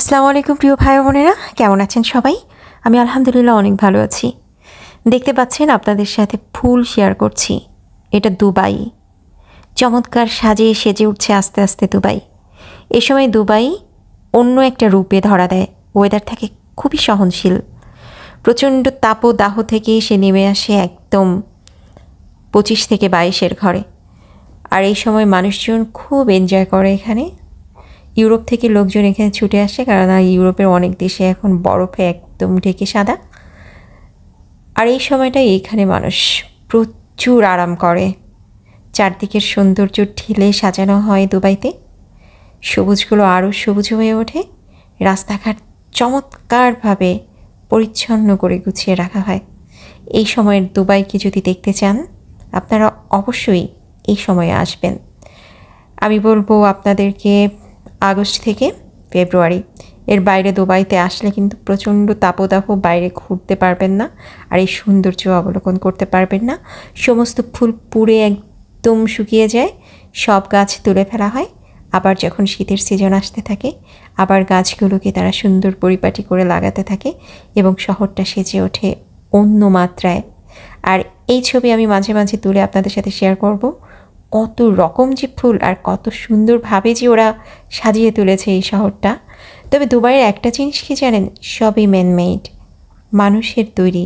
আসসালামু আলাইকুম প্রিয় ভাই বোনেরা, কেমন আছেন সবাই? আমি আলহামদুলিল্লাহ অনেক ভালো আছি। দেখতে পাচ্ছেন আপনাদের সাথে ফুল শেয়ার করছি। এটা দুবাই। চমৎকার সাজে সেজে উঠছে আস্তে আস্তে দুবাই। এ সময় দুবাই অন্য একটা রূপে ধরা দেয়। ওয়েদার থাকে খুবই সহনশীল। প্রচণ্ড তাপদাহ থেকে সে নেমে আসে একদম 25 থেকে 22-এর ঘরে। আর এই সময় মানুষজন খুব এনজয় করে এখানে। ইউরোপ থেকে লোকজন এখানে ছুটে আসে, কারণ ইউরোপের অনেক দেশে এখন বরফে একদম ঢেকে সাদা। আর এই সময়টাই এখানে মানুষ প্রচুর আরাম করে। চারদিকের সৌন্দর্য ঢেলে সাজানো হয় দুবাইতে। সবুজগুলো আরও সবুজ হয়ে ওঠে। রাস্তাঘাট চমৎকারভাবে পরিচ্ছন্ন করে গুছিয়ে রাখা হয়। এই সময়ের দুবাইকে যদি দেখতে চান, আপনারা অবশ্যই এই সময়ে আসবেন। আমি বলবো আপনাদেরকে আগস্ট থেকে ফেব্রুয়ারি এর বাইরে দুবাইতে আসলে কিন্তু প্রচণ্ড তাপদাহ, বাইরে ঘুরতে পারবেন না, আর এই সৌন্দর্য অবলোকন করতে পারবেন না। সমস্ত ফুল পুড়ে একদম শুকিয়ে যায়, সব গাছ তুলে ফেলা হয়। আবার যখন শীতের সিজন আসতে থাকে, আবার গাছগুলোকে তারা সুন্দর পরিপাটি করে লাগাতে থাকে এবং শহরটা সেজে ওঠে অন্য মাত্রায়। আর এই ছবি আমি মাঝে মাঝে তুলে আপনাদের সাথে শেয়ার করব। কত রকম যে ফুল আর কত সুন্দরভাবে যে ওরা সাজিয়ে তুলেছে এই শহরটা। তবে দুবাইয়ের একটা জিনিস কি জানেন? সবই ম্যানমেড, মানুষের তৈরি।